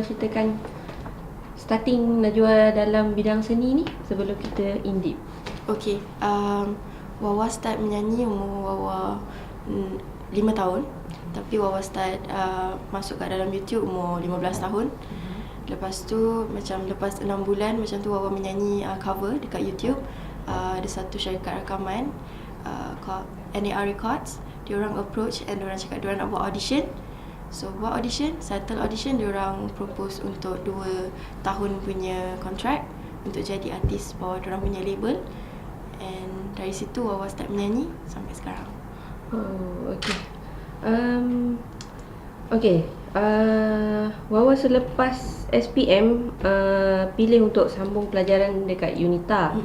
Najwa ceritakan starting Najwa dalam bidang seni ni sebelum kita in deep. Okay, Wawa start menyanyi umur Wawa 5 tahun. Tapi Wawa start masuk kat dalam YouTube umur 15 tahun. Lepas tu macam lepas 6 bulan macam tu Wawa menyanyi cover dekat YouTube. Ada satu syarikat rakaman called NAR Records. Diorang approach and diorang cakap diorang nak buat audition. So buat audition, settle audition, diorang propose untuk 2 tahun punya kontrak untuk jadi artis bawah diorang punya label. And dari situ Wawa start menyanyi sampai sekarang. Oh, okay. Okay. Wawa selepas SPM pilih untuk sambung pelajaran dekat UNITA.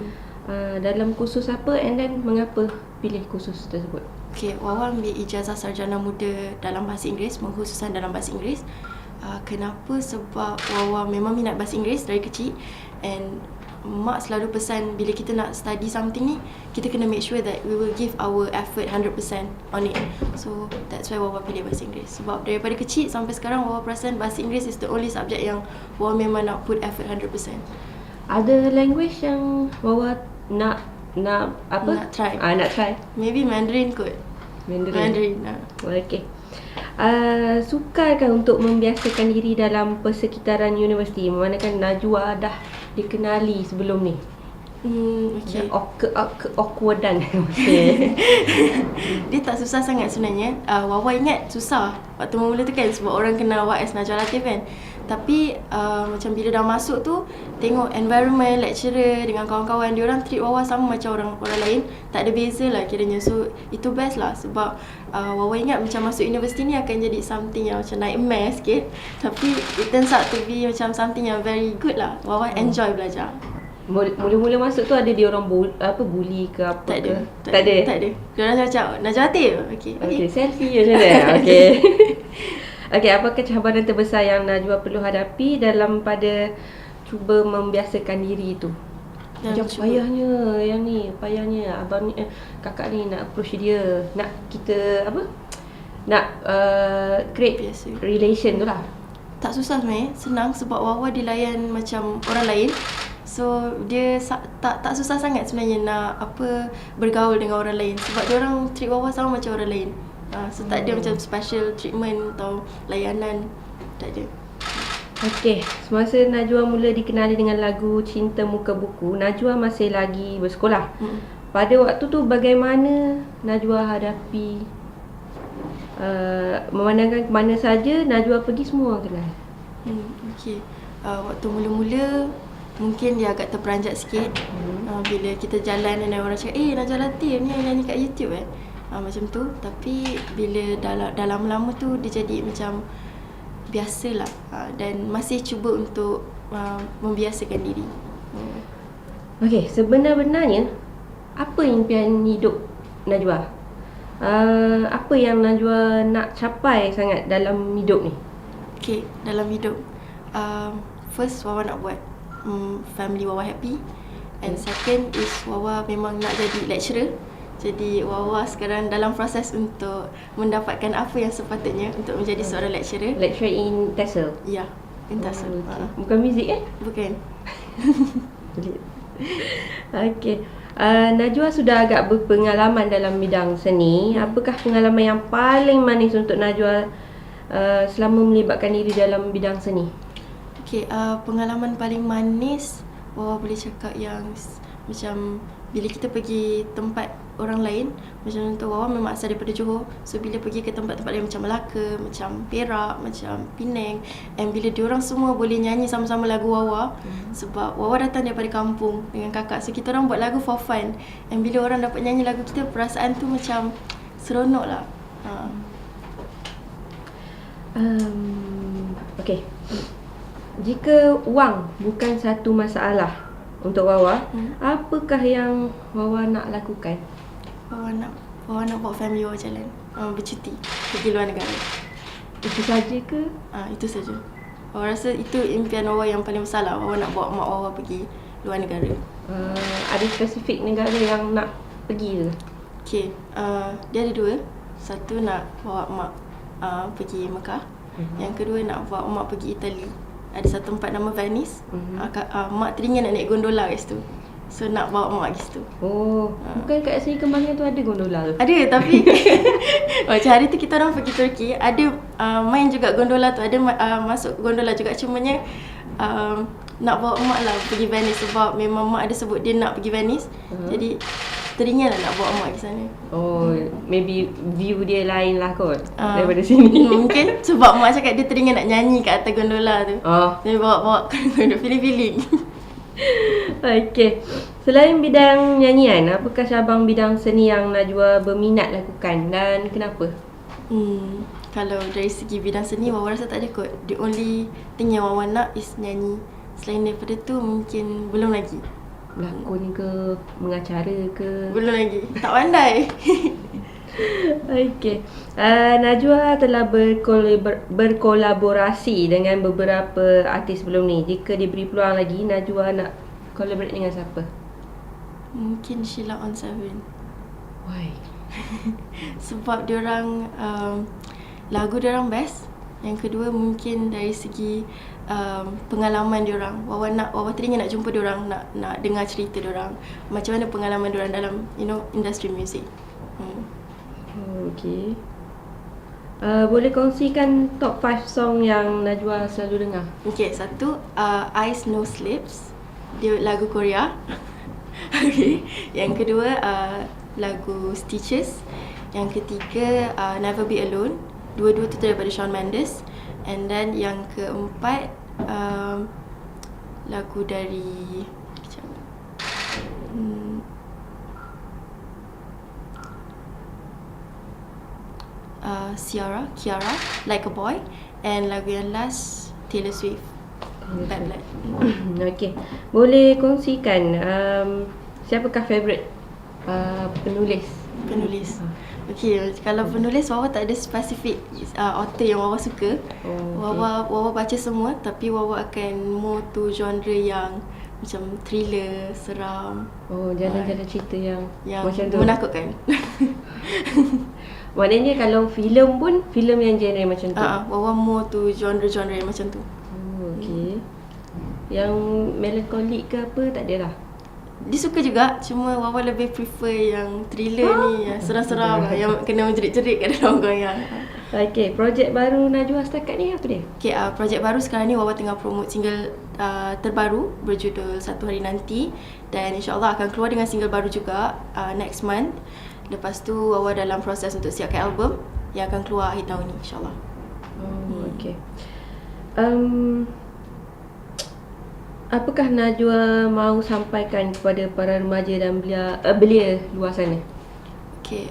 Dalam kursus apa and then mengapa pilih kursus tersebut? Okay, Wawa ambil ijazah sarjana muda dalam bahasa Inggeris, pengkhususan dalam bahasa Inggeris. Kenapa? Sebab Wawa memang minat bahasa Inggeris dari kecil. And mak selalu pesan bila kita nak study something ni, kita kena make sure that we will give our effort 100% on it. So that's why Wawa pilih bahasa Inggeris. Sebab daripada kecil sampai sekarang Wawa perasan bahasa Inggeris is the only subject yang Wawa memang nak put effort 100%. Ada language yang Wawa nak apa? Nak try. Nak try. Maybe Mandarin kot. Mandarin. Okay. Sukarkan untuk membiasakan diri dalam persekitaran universiti, memandangkan Najwa dah dikenali sebelum ni? Okay. Awkwardan. Okay. Dia tak susah sangat sebenarnya. Wawa ingat susah waktu mula tu kan, sebab orang kenal Awak as Najwa Latif kan. Tapi macam bila dah masuk tu, tengok environment, lecturer dengan kawan-kawan, diorang treat Wawa sama macam orang lain. Tak ada beza lah kiranya. So itu best lah. Sebab Wawa ingat macam masuk universiti ni akan jadi something yang macam nightmare sikit. Tapi it turns out to be macam something yang very good lah. Wawa enjoy belajar. Mula-mula masuk tu ada dia orang bully ke apa? Tak ada. Diorang macam Najwa Latif. Okay. Selfie je macam mana? Okay. Okay, apakah cabaran terbesar yang Najwa perlu hadapi dalam pada cuba membiasakan diri tu? Macam payahnya abang ni, kakak ni nak approach dia, nak kita nak create relation tu lah. Tak susah sebenarnya, senang sebab Wawa dilayan macam orang lain. So dia tak susah sangat sebenarnya nak bergaul dengan orang lain, sebab dia orang treat Wawa sama macam orang lain. So tak ada macam special treatment atau layanan, tak ada. Okay, semasa Najwa mula dikenali dengan lagu Cinta Muka Buku, Najwa masih lagi bersekolah. Pada waktu tu bagaimana Najwa hadapi memandangkan mana saja Najwa pergi semua orang kenal? Okay, waktu mula-mula mungkin dia agak terperanjat sikit. Bila kita jalan dan orang cakap, Najwa Latif ni nyanyi kat YouTube macam tu. Tapi bila dah lama-lama tu dia jadi macam biasalah. Dan masih cuba untuk membiasakan diri. Okay, sebenarnya apa impian hidup Najwa? Apa yang Najwa nak capai sangat dalam hidup ni? Okay, dalam hidup first Wawa nak buat family Wawa happy. And second is Wawa memang nak jadi lecturer. Jadi Wawa sekarang dalam proses untuk mendapatkan apa yang sepatutnya untuk menjadi seorang lecturer. Lecturer in TESOL? Ya, in TESOL. Bukan muzik Bukan. Okay. Najwa sudah agak berpengalaman dalam bidang seni. Apakah pengalaman yang paling manis untuk Najwa selama melibatkan diri dalam bidang seni? Okay, pengalaman paling manis Wawa boleh cakap yang macam bila kita pergi tempat orang lain. Macam contoh Wawa memang asal daripada Johor. So bila pergi ke tempat-tempat lain macam Melaka, macam Perak, macam Penang, and bila diorang semua boleh nyanyi sama-sama lagu Wawa. Sebab Wawa datang daripada kampung dengan kakak, so kita orang buat lagu for fun. And bila orang dapat nyanyi lagu kita, perasaan tu macam seronok lah. Okay, jika wang bukan satu masalah untuk Wawa, apakah yang Wawa nak lakukan? Wawa nak bawa family Wawa jalan, bercuti pergi luar negara. Itu saja ke? Itu saja. Wawa rasa itu impian Wawa yang paling besar lah. Wawa nak bawa mak Wawa pergi luar negara. Ada spesifik negara yang nak pergi ke? Okay, dia ada 2. Satu nak bawa mak pergi Mekah. Yang kedua nak bawa mak pergi Itali. ada satu tempat nama Venice. Mak teringin nak naik gondola kat situ. So nak bawa mak kat situ. Oh, bukan kat Seri Kembangan tu ada gondola tu? Ada, tapi macam hari tu kita orang pergi Turki, ada main juga gondola tu, ada masuk gondola juga, cumanya nak bawa mak lah pergi Venice sebab memang mak ada sebut dia nak pergi Venice. Jadi teringin lah nak bawa mak ke sana. Oh, maybe view dia lain lah kot daripada sini. Mungkin sebab mak cakap dia teringin nak nyanyi kat atas gondola tu. Dia bawa nak feeling-feeling. Okay. Selain bidang nyanyian, apakah cabang bidang seni yang Najwa berminat lakukan dan kenapa? Kalau dari segi bidang seni, Wawa rasa tak ada kot. The only thing yang Wawa nak is nyanyi. Selain daripada tu mungkin belum lagi. Berlakon ke, mengacara ke? Belum lagi, tak pandai. Okay. Najwa telah berkolaborasi dengan beberapa artis sebelum ni. Jika diberi peluang lagi, Najwa nak collaborate dengan siapa? Mungkin Sheila on 7. Why? Sebab diorang lagu diorang best. Yang kedua mungkin dari segi pengalaman diorang. Wawa teringin nak jumpa diorang, nak dengar cerita diorang. Macam mana pengalaman diorang dalam industri muzik. Okay. Boleh kongsikan top 5 song yang Najwa selalu dengar? Okay, satu Eyes No Slips. Dia lagu Korea. Okay. Yang kedua lagu Stitches. Yang ketiga Never Be Alone. Dua-dua tu daripada Shawn Mendes. And then yang keempat lagu dari Kiara, Like a Boy. And lagu yang last Taylor Swift, Bad Blood. Okay. Boleh kongsikan siapakah favourite penulis? Okay, kalau penulis Wawa tak ada spesifik author yang Wawa suka. Wawa baca semua, tapi Wawa akan more to genre yang macam thriller, seram. Jalan-jalan cerita yang macam tu, menakutkan. Maknanya kalau filem pun filem yang genre macam tu. Wawa more to genre-genre yang macam tu. Okay. Yang melankolik ke apa tak ada lah? Dia suka juga, cuma Wawa lebih prefer yang thriller ni, yang seram-seram lah, yang kena menjerit-jerit kat dalam goyang. Okay, projek baru Najwa setakat ni apa dia? Okay, projek baru sekarang ni Wawa tengah promote single terbaru berjudul Satu Hari Nanti. Dan insyaAllah akan keluar dengan single baru juga next month. Lepas tu Wawa dalam proses untuk siapkan album yang akan keluar akhir tahun ni, insyaAllah. Okay. Apakah Najwa mahu sampaikan kepada para remaja dan belia luar sana? Okay,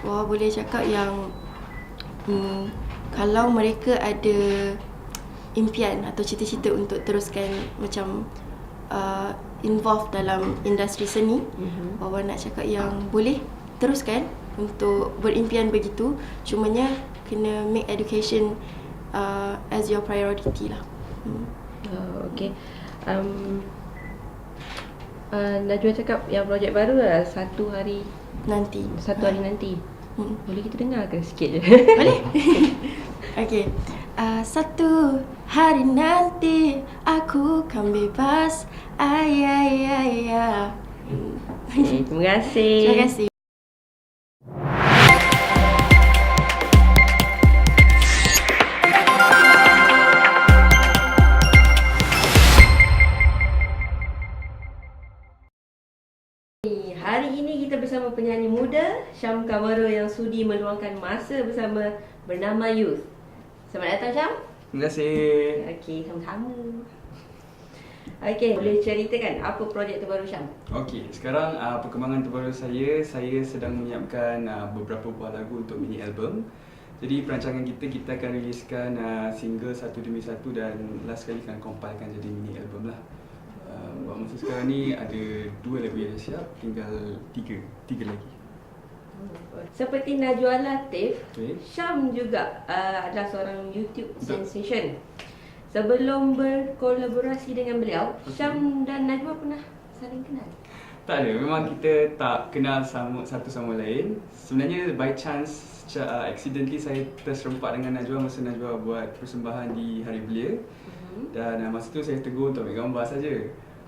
Wawa boleh cakap yang kalau mereka ada impian atau cita-cita untuk teruskan macam involve dalam industri seni, Wawa nak cakap yang boleh teruskan untuk berimpian begitu. Cumanya kena make education as your priority lah. Okay. Najwa cakap yang projek baru lah Satu Hari Nanti. Boleh kita dengar ke sikit je? Boleh? Okay. Satu hari nanti aku kan bebas. Okay, terima kasih. Terima kasih. Hari ini kita bersama penyanyi muda Syam Kamara yang sudi meluangkan masa bersama Bernama Youth. Selamat datang Syam. Terima kasih. Okey, sama-sama. Okey, boleh ceritakan apa projek terbaru Syam? Okey, sekarang perkembangan terbaru saya sedang menyiapkan beberapa buah lagu untuk mini album. Jadi perancangan kita akan riliskan single satu demi satu dan last kali akan compilekan jadi mini album lah. Buat masa sekarang ni ada 2 lagu yang dah siap, tinggal 3 lagi. Seperti Najwa Latif, Okay. Syam juga adalah seorang YouTube sensation. Sebelum berkolaborasi dengan beliau, Syam dan Najwa pernah saling kenal? Tak ada, memang kita tak kenal satu sama lain. Sebenarnya by chance, accidentally saya terserempak dengan Najwa masa Najwa buat persembahan di Hari Belia. Dan masa tu saya tegur untuk ambil gambar saja.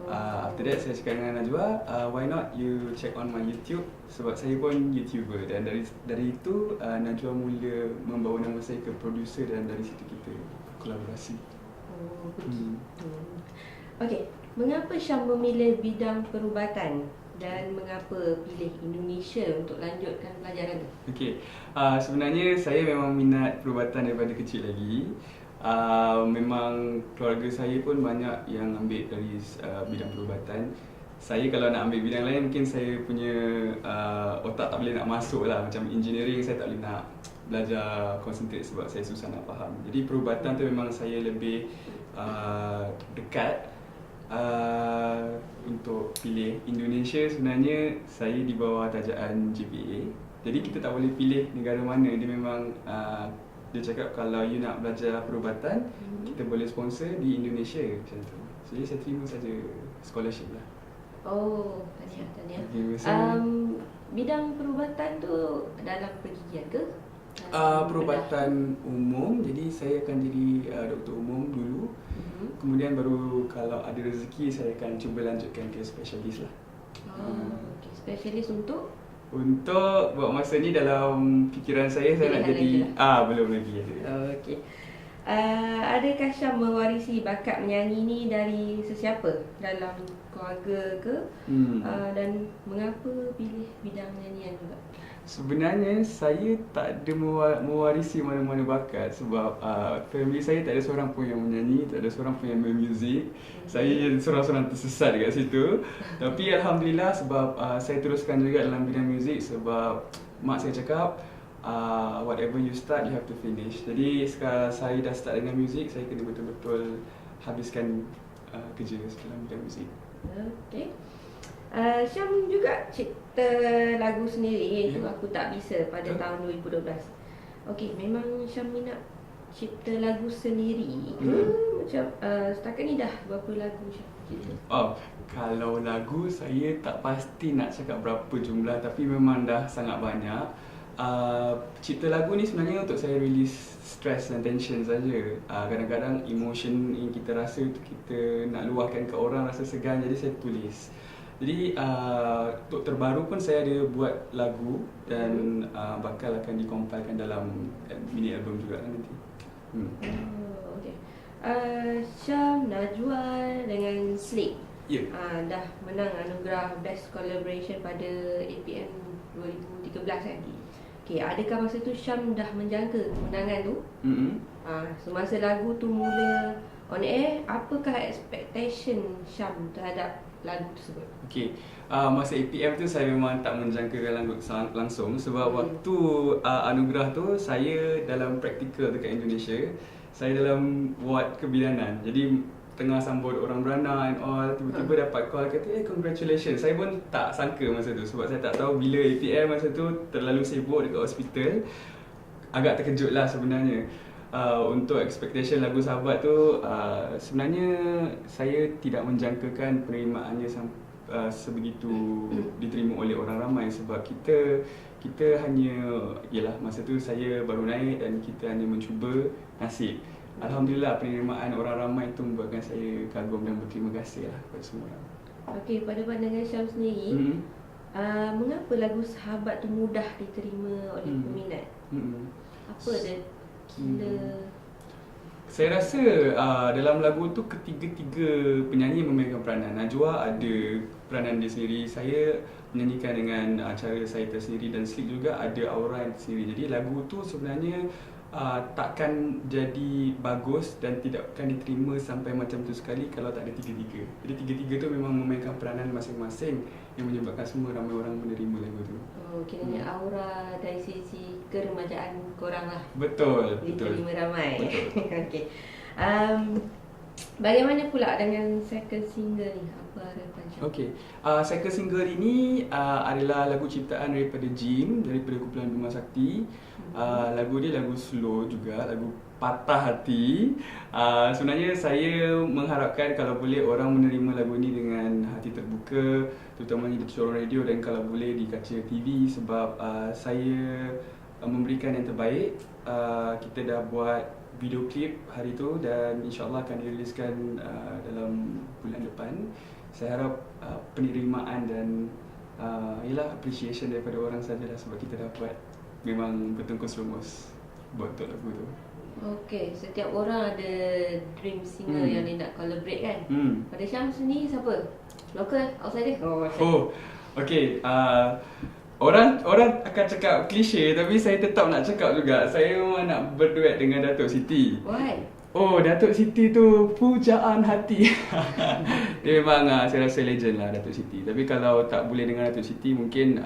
After that saya cakap dengan Najwa, why not you check on my YouTube, sebab saya pun YouTuber. Dan dari itu Najwa mula membawa nama saya ke producer dan dari situ kita kolaborasi. Oh, begitu. Okey, mengapa Syam memilih bidang perubatan dan mengapa pilih Indonesia untuk lanjutkan pelajaran tu? Okey, sebenarnya saya memang minat perubatan daripada kecil lagi. Memang keluarga saya pun banyak yang ambil dari bidang perubatan. Saya kalau nak ambil bidang lain mungkin saya punya otak tak boleh nak masuk lah. Macam engineering saya tak boleh nak belajar concentrate sebab saya susah nak faham. Jadi perubatan tu memang saya lebih dekat. Untuk pilih Indonesia sebenarnya saya di bawah tajaan JPA. Jadi kita tak boleh pilih negara mana. Dia memang dia cakap kalau you nak belajar perubatan, kita boleh sponsor di Indonesia macam tu. Jadi saya terima saja scholarship lah. Oh, tahniah. Okay, bidang perubatan tu dalam pergigian ke? Perubatan umum, jadi saya akan jadi doktor umum dulu. Kemudian baru kalau ada rezeki saya akan cuba lanjutkan ke spesialis lah. Okay. Spesialis untuk? Untuk buat masa ni dalam fikiran saya nak jadi belum lagi ada. Okey. Adakah Syam mewarisi bakat menyanyi ni dari sesiapa dalam keluarga ke? Dan mengapa pilih bidang nyanyian juga? Sebenarnya saya tak ada mewarisi mana-mana bakat sebab family saya tak ada seorang pun yang menyanyi, tak ada seorang pun yang main muzik. Saya seorang-seorang tersesat dekat situ. Tapi alhamdulillah sebab saya teruskan juga dalam bidang muzik sebab mak saya cakap whatever you start you have to finish. Jadi sekarang saya dah start dengan muzik, saya kena betul-betul habiskan kerja dalam bidang muzik. Okey. Syam juga cipta lagu sendiri iaitu Aku Tak Bisa pada tahun 2012. Okey, memang Syam minat cipta lagu sendiri ke? Macam setakat ni dah berapa lagu Syam cipta? Kalau lagu saya tak pasti nak cakap berapa jumlah, tapi memang dah sangat banyak. Cipta lagu ni sebenarnya untuk saya release stress dan tension saja. Kadang-kadang emotion yang kita rasa tu kita nak luahkan ke orang, rasa segan, jadi saya tulis. Jadi untuk terbaru pun saya ada buat lagu dan bakal akan dikompilkan dalam mini album juga nanti. Okay. Syam, Najwa dengan Slick dah menang anugerah Best Collaboration pada APM 2013 kan? Okay, adakah masa tu Syam dah menjangka kemenangan tu? Semasa lagu tu mula on air, apakah expectation Syam terhadap lagu tersebut? Okey, masa APM tu saya memang tak menjangkakan lagu langsung sebab waktu anugerah tu saya dalam praktikal dekat Indonesia. Saya dalam ward kebidanan. Jadi tengah sambut orang beranak and all, tiba-tiba dapat call kata congratulations. Saya pun tak sangka masa tu sebab saya tak tahu bila APM masa tu terlalu sibuk dekat hospital. Agak terkejut lah sebenarnya. Untuk expectation lagu Sahabat tu sebenarnya saya tidak menjangkakan penerimaannya sebegitu diterima oleh orang ramai sebab kita hanya masa tu saya baru naik dan kita hanya mencuba nasib. Alhamdulillah penerimaan orang ramai tu membuatkan saya kagum dan berterima kasih lah kepada semua orang. Okey, pada pandangan Syam sendiri, mengapa lagu Sahabat tu mudah diterima oleh peminat? Apa dia? Saya rasa dalam lagu tu ketiga-tiga penyanyi memainkan peranan. Najwa ada peranan dia sendiri, saya menyanyikan dengan cara saya tersendiri dan Slick juga ada aura yang tersendiri. Jadi lagu tu sebenarnya takkan jadi bagus dan tidak akan diterima sampai macam tu sekali kalau tak ada tiga-tiga. Jadi tiga-tiga tu memang memainkan peranan masing-masing yang menyebabkan semua ramai orang menerima lagu tu. Kiranya aura dari sisi keremajaan korang lah. Betul. Diterima ramai. Betul. Okey. Bagaimana pula dengan second single ni? Apa harapan Syam? Okey. Second single ini adalah lagu ciptaan daripada Jim, daripada kumpulan Bima Sakti. Lagu dia lagu slow juga, lagu patah hati. Sebenarnya saya mengharapkan kalau boleh orang menerima lagu ini dengan hati terbuka, terutamanya di siaran radio dan kalau boleh di kaca TV sebab saya memberikan yang terbaik. Kita dah buat video klip hari tu dan insyaAllah akan diriliskan dalam bulan depan. Saya harap penerimaan dan ialah appreciation daripada orang sajalah, sebab kita dapat memang bertungkus lumus buat untuk lagu tu. Okay, setiap orang ada dream singer yang dia nak collaborate kan? Pada Syam sendiri siapa? Local? Outsider? Okay. Orang akan cakap klise, tapi saya tetap nak cakap juga. Saya memang nak berduet dengan Datuk Siti. Why? Datuk Siti tu pujaan hati. Dia memang saya rasa legend lah Datuk Siti. Tapi kalau tak boleh dengan Datuk Siti, mungkin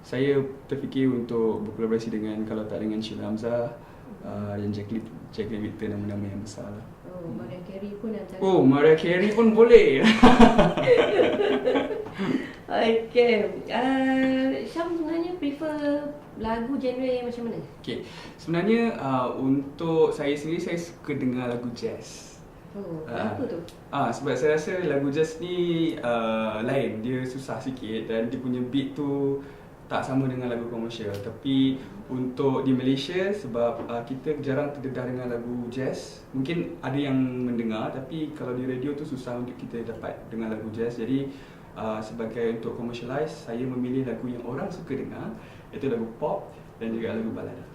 saya terfikir untuk berkolaborasi dengan, kalau tak dengan Sheila Hamzah dan Jacqueline Victor, nama-nama yang besar lah. Mariah Carey pun antara. Mariah Carey pun boleh. Okay. Syam sebenarnya prefer lagu genre macam mana? Okay, sebenarnya untuk saya sendiri, saya suka dengar lagu jazz. Kenapa tu? Sebab saya rasa lagu jazz ni lain, dia susah sikit dan dia punya beat tu tak sama dengan lagu komersial. Tapi untuk di Malaysia, sebab kita jarang terdedah dengan lagu jazz, mungkin ada yang mendengar, tapi kalau di radio tu susah untuk kita dapat dengar lagu jazz. Jadi sebagai untuk commercialize, saya memilih lagu yang orang suka dengar, iaitu lagu pop dan juga lagu balada.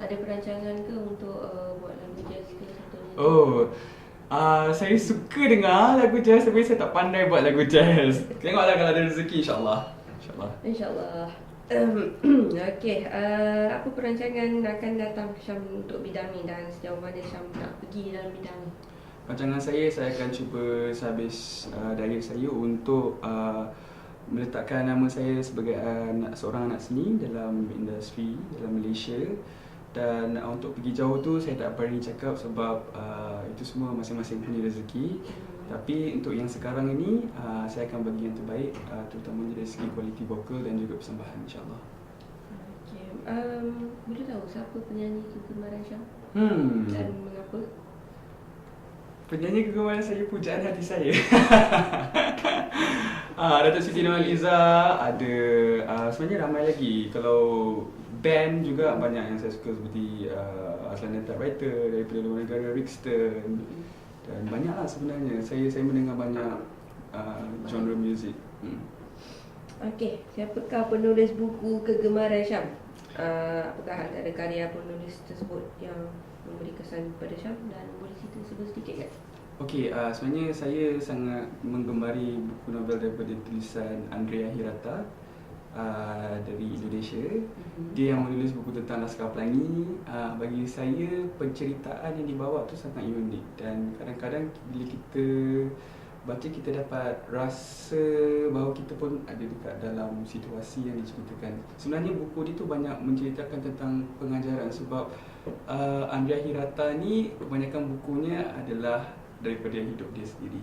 Ada perancangan ke untuk buat lagu jazz ke contohnya? Saya suka dengar lagu jazz, tapi saya tak pandai buat lagu jazz. Tengoklah kalau ada rezeki, insyaAllah. InsyaAllah. Okay, apa perancangan akan datang Syam untuk bidang ni dan sejauh mana Syam nak pergi dalam bidang ni? Rancangan saya akan cuba sehabis daya saya untuk meletakkan nama saya sebagai seorang anak seni dalam industri dalam Malaysia. Dan untuk pergi jauh tu saya tak berani cakap sebab itu semua masing-masing punya rezeki. Tapi untuk yang sekarang ini saya akan bagi yang terbaik, terutamanya dari segi kualiti vokal dan juga persembahan, insyaAllah. Okay. Boleh tahu siapa penyanyi kegemaran Syam? Dan mengapa? Penyanyi kegemaran saya, pujaan hati saya. Datuk Siti Nurhaliza, ada sebenarnya ramai lagi. Kalau band juga banyak yang saya suka, seperti Aslan Typewriter daripada luar negara, Rixton, dan banyaklah sebenarnya. Saya mendengar banyak genre muzik. Okey, siapakah penulis buku kegemaran Syam? Apakah antara karya penulis tersebut yang memberi kesan kepada Syam, dan boleh cerita sedikit kan? Okey, sebenarnya saya sangat menggemari buku novel daripada tulisan Andrea Hirata dari Indonesia. Dia yang menulis buku tentang Laskar Pelangi. Bagi saya, penceritaan yang dibawa tu sangat unik, dan kadang-kadang bila kita baca, kita dapat rasa bahawa kita pun ada dekat dalam situasi yang diceritakan. Sebenarnya buku dia tu banyak menceritakan tentang pengajaran, sebab Andrea Hirata ni kebanyakan bukunya adalah daripada hidup dia sendiri.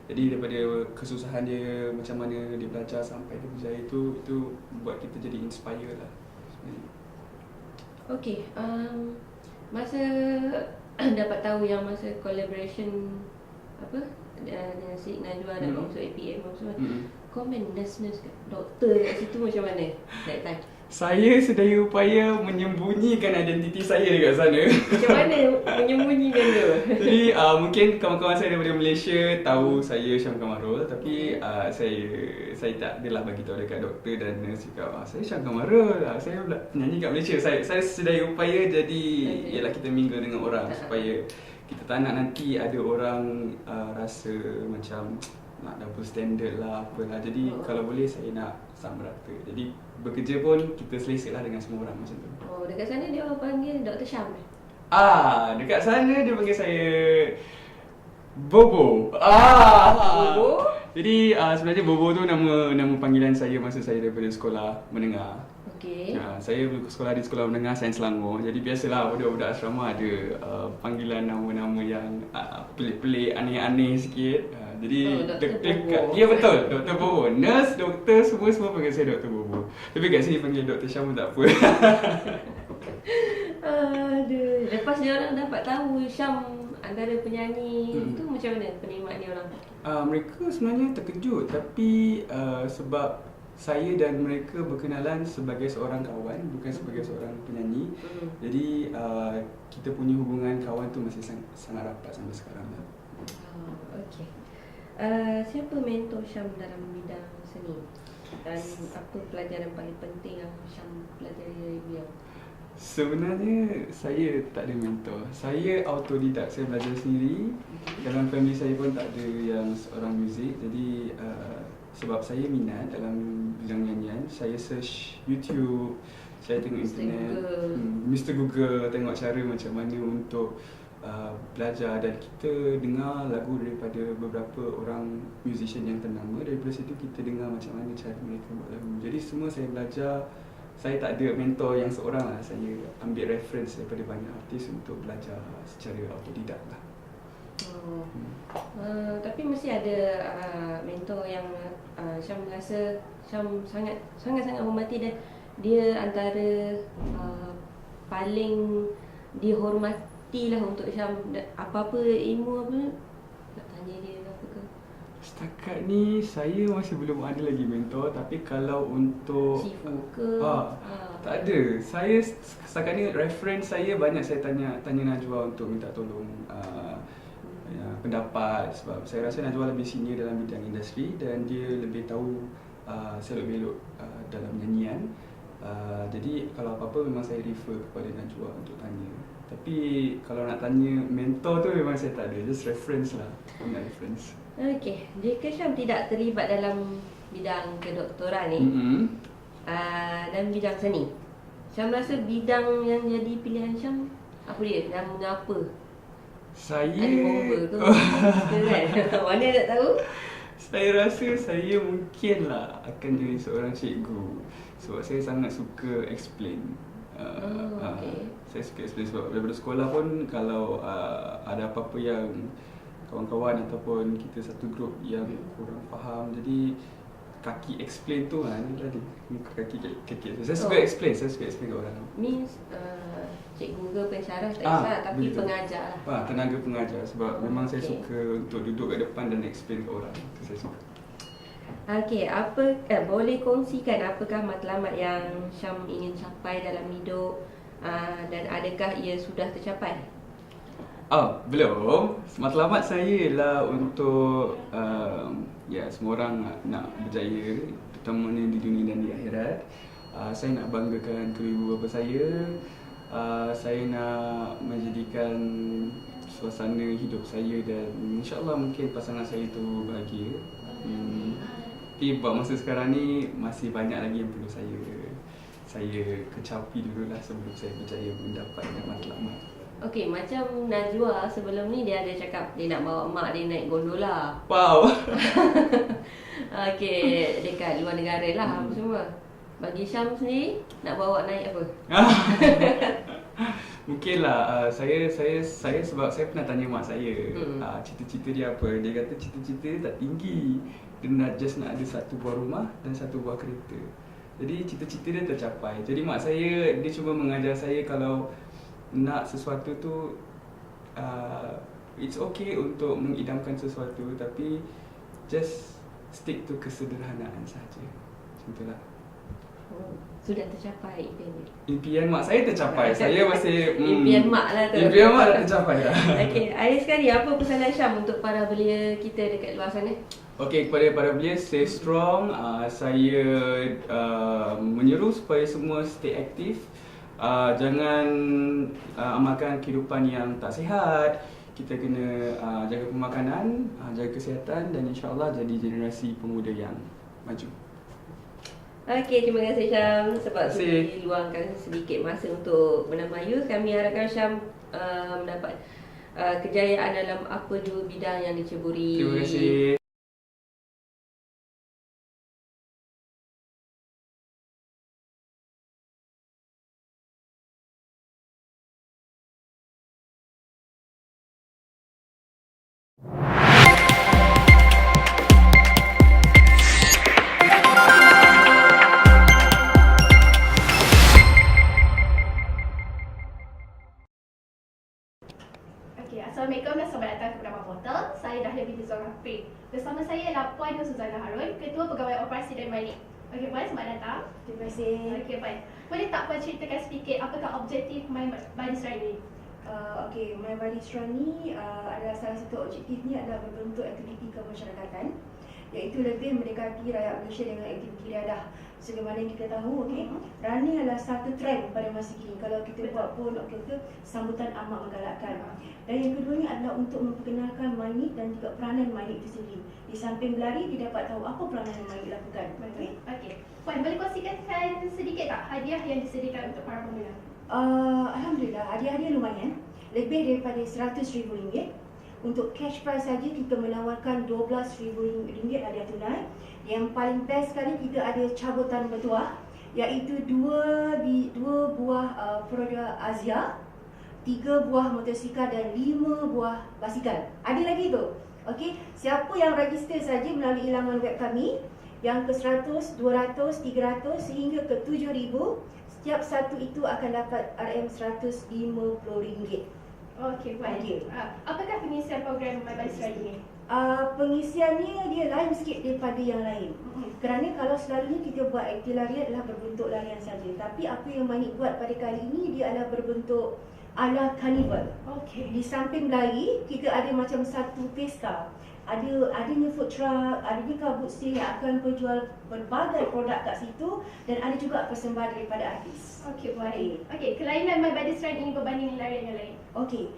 Jadi daripada kesusahan dia, macam mana dia belajar sampai dia berjaya, itu buat kita jadi inspire lah sebenarnya. Okey, masa dapat tahu yang masa collaboration dengan Siti Najwa dan masuk APM semua, komen nurse-nurse doktor kat situ macam mana that time? Saya sedaya upaya menyembunyikan identiti saya dekat sana. Macam mana menyembunyikan tu? Jadi mungkin kawan-kawan saya daripada Malaysia tahu saya Syam Kamarul, tapi saya tak adalah bagi tahu dekat doktor dan nurse cakap saya Syam Kamarul, saya penyanyi kat Malaysia. Saya sedaya upaya jadi ialah kita mingle dengan orang supaya kita tak nak nanti ada orang rasa macam nak double standard lah apalah. Jadi kalau boleh saya nak sama rata. Jadi bekerja pun kita selesa lah dengan semua orang macam tu. Dekat sana dia orang panggil Dr. Syam. Dekat sana dia panggil saya Bobo. Bobo? Jadi sebenarnya Bobo tu nama panggilan saya masa saya daripada sekolah menengah. Okey. Saya sekolah di sekolah menengah Sains Selangor. Jadi biasalah budak-budak asrama ada panggilan nama-nama yang pelik-pelik, aneh-aneh sikit. Jadi ya betul, Dr. Bobo. Nurse, doktor semua panggil saya Dr. Bobo. Tapi kat sini panggil Dr. Syam pun tak apa. Aduh, lepas dia orang dapat tahu Syam antara penyanyi tu, macam mana penerimaan dia orang? Mereka sebenarnya terkejut, tapi sebab saya dan mereka berkenalan sebagai seorang kawan, bukan sebagai seorang penyanyi. Jadi kita punya hubungan kawan tu masih sangat rapat sampai sekarang lah. Okey. Siapa mentor Syam dalam bidang seni? Dan apa pelajaran paling penting yang Syam pelajari dari beliau? Sebenarnya saya tak ada mentor. Saya autodidak, saya belajar sendiri. Dalam family saya pun tak ada yang seorang muzik. Jadi sebab saya minat dalam bidang nyanyian, saya search YouTube, saya tengok internet, Mr. Google, tengok cara macam mana untuk belajar, dan kita dengar lagu daripada beberapa orang musician yang ternama. Daripada situ kita dengar macam mana cara mereka buat lagu. Jadi semua saya belajar. Saya tak ada mentor yang seorang lah. Saya ambil reference daripada banyak artis untuk belajar secara autodidak lah. Tapi mesti ada mentor yang Syam rasa Syam sangat-sangat hormati, dan dia antara paling dihormati lah untuk Syam. Apa-apa ilmu apa nak tanya dia apa ke? Setakat ni saya masih belum ada lagi mentor. Tapi kalau untuk Sifu ke? tak ada. Saya setakat ni reference saya banyak saya tanya Najwa untuk minta tolong pendapat, sebab saya rasa Najwa lebih senior dalam bidang industri dan dia lebih tahu selok-belok dalam nyanyian. Jadi kalau apa-apa memang saya refer kepada Najwa untuk tanya. Tapi kalau nak tanya mentor tu memang saya tak ada, just reference lah, banyak reference. Okey, jika Syam tidak terlibat dalam bidang kedoktoran ni, dan bidang seni, Syam rasa bidang yang jadi pilihan Syam apa dia dan mengapa? Saya Ada bomba ke? Kan? Mana nak tahu? Saya rasa saya mungkinlah akan jadi seorang cikgu, sebab saya sangat suka explain. Okay. Saya suka explain sebab daripada sekolah pun kalau ada apa-apa yang kawan-kawan ataupun kita satu grup yang kurang faham, jadi kaki explain tu tadi muka kaki. Saya suka explain ke orang. Means cikgu ke pensyarah tak kisah, tapi begitu. pengajar lah. Tenaga pengajar, sebab memang saya Okay. suka untuk duduk kat depan dan explain ke orang. Itu saya suka. Okey, boleh kongsikan apakah matlamat yang Syam ingin capai dalam hidup, dan adakah ia sudah tercapai? Belum. Matlamat saya ialah untuk semua orang nak berjaya, terutamanya di dunia dan di akhirat. Saya nak banggakan kedua ibu bapa saya. Saya nak menjadikan suasana hidup saya dan insya-Allah mungkin pasangan saya itu bahagia. Tapi buat masa sekarang ni masih banyak lagi yang perlu saya kecapi dululah sebelum saya berjaya mendapatkan matlamat. Okey, macam Najwa sebelum ni dia ada cakap dia nak bawa mak dia naik gondola. Wow. Okey, dekat luar negara lah apa semua. Bagi Syam sendiri nak bawa naik apa? Mungkinlah saya sebab saya pernah tanya mak saya cita-cita dia apa. Dia kata cita-cita dia tak tinggi. Dia nak ada satu buah rumah dan satu buah kereta. Jadi cita-cita dia tercapai. Jadi mak saya dia cuma mengajar saya kalau nak sesuatu tu it's okay untuk mengidamkan sesuatu, tapi just stick to kesederhanaan saja. Macam itulah. Sudah tercapai Impian mak saya tercapai. Saya masih impian mak lah tu. Impian mak dah tercapai dah. Okey, akhir sekali apa pesanan Syam untuk para belia kita dekat luar sana? Okey, kepada para belia, stay strong. Saya menyeru supaya semua stay aktif. Jangan amalkan kehidupan yang tak sihat. Kita kena jaga pemakanan, jaga kesihatan dan insya-Allah jadi generasi pemuda yang maju. Okey, terima kasih Syam sebab sudi luangkan sedikit masa untuk Bernama Youth. Kami harapkan Syam mendapat kejayaan dalam apa dua bidang yang diceburi. Terima kasih. Assalamualaikum dan selamat datang ke Bernama Portal. Saya Dahlia binti Zul Rafiq. Bersama saya ialah Puan Nur Suzana Harun, Ketua Pegawai Operasi dan Balik. Okey, Puan, selamat datang. Terima kasih. Okey, Puan. Boleh tak Puan ceritakan sedikit apakah objektif My Badisra ini? Okey, My Badisra ni adalah salah satu objektifnya adalah berbentuk aktiviti kemasyarakatan, iaitu lebih mendekati rakyat Malaysia dengan aktiviti riadah. Sebagaimana yang kita tahu, okey, running adalah satu trend pada masa kini. Kalau kita buat pun kata sambutan amat menggalakkan. Dan yang keduanya adalah untuk memperkenalkan MyNIT dan juga peranan MyNIT itu sendiri. Di samping berlari, dia dapat tahu apa peranan yang MyNIT lakukan. Okey. Okey. Puan, boleh kongsikan sedikit tak hadiah yang disediakan untuk para pemenang? Alhamdulillah, hadiah-hadiah lumayan. Lebih daripada RM100,000. Untuk cash prize saja kita menawarkan RM12,000 hadiah tunai. Yang paling best sekali kita ada cabutan bertuah, iaitu dua buah produk Azia, 3 buah motosikal dan 5 buah basikal. Ada lagi tu. Okey, siapa yang register saja melalui laman web kami yang ke 100, 200, 300 sehingga ke 7,000, setiap satu itu akan dapat RM150. Okey, Puan. Okey. Apakah pengisian program My Badisra ini? Pengisiannya dia lain sikit daripada yang lain. Kerana kalau selalunya kita buat aktiviti larian adalah berbentuk larian saja. Tapi apa yang MyNIT buat pada kali ini dia adalah berbentuk ala karnival. Okey. Di samping lari, kita ada macam satu pesta. Adanya food truck, adanya car boot sale yang akan berjual berbagai produk kat situ dan ada juga persembahan daripada artis. Okey, Puan. Okey, kelainan My Badisra ini berbanding larian yang lain. Okey.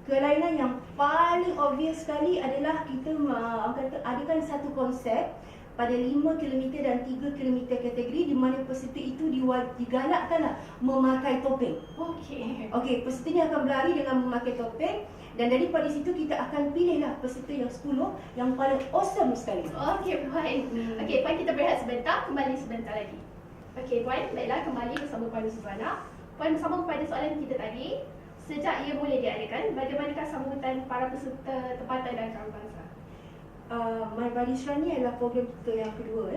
Kelainan yang paling obvious sekali adalah kita adakan satu konsep pada 5 km dan 3 km kategori di mana peserta itu digalakkanlah memakai topeng. Okey. Okey, pesertanya akan berlari dengan memakai topeng dan daripada situ kita akan pilihlah peserta yang 10 yang paling awesome sekali. Okey, Puan. Okey, Puan, kita berehat sebentar, kembali sebentar lagi. Okey, Puan, baiklah kembali bersama Puan Suzana. Puan, bersambung kepada soalan kita tadi. Sejak ia mula diadakan, bagaimanakah sambutan para peserta tempatan dan kawasan? My Badisra ni adalah program kita yang kedua.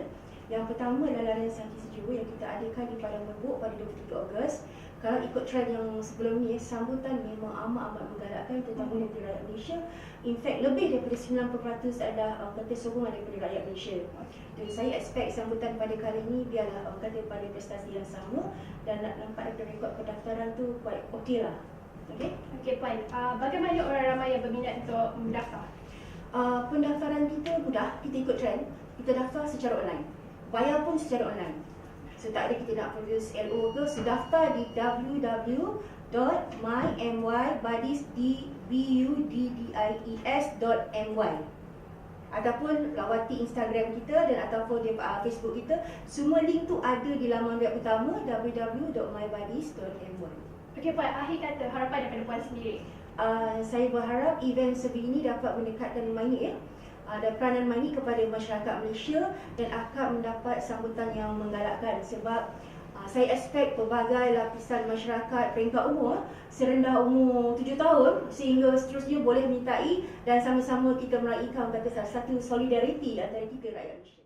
Yang pertama adalah larian Santi Sejuk yang kita adakan di Padang Membuk pada 23 Ogos. Kalau ikut trend yang sebelum ni, sambutan memang amat menggalakkan terutama daripada rakyat Malaysia. In fact, lebih daripada 90% adalah kata sokongan daripada rakyat Malaysia. Dan saya expect sambutan pada kali ini biarlah kata pada prestasi yang sama dan nak nampak daripada rekod pendaftaran tu quite okey lah. Okey? Okey, Puan. Bagaimana orang ramai yang berminat untuk mendaftar? Pendaftaran kita mudah, kita ikut trend. Kita daftar secara online. Bayar pun secara online. So tak ada kita nak produce LO ke, so daftar di www.mybuddies.my ataupun lawati Instagram kita dan ataupun Facebook kita. Semua link tu ada di laman web utama www.mybuddies.my. Okey, Puan, akhir kata harapan daripada Puan sendiri. Saya berharap event sebegini dapat mendekatkan MyNIT dan peranan MyNIT kepada masyarakat Malaysia dan akan mendapat sambutan yang menggalakkan sebab saya expect pelbagai lapisan masyarakat peringkat umur serendah umur 7 tahun sehingga seterusnya boleh menyertai dan sama-sama kita meraihkan kata salah satu solidariti antara kita rakyat Malaysia.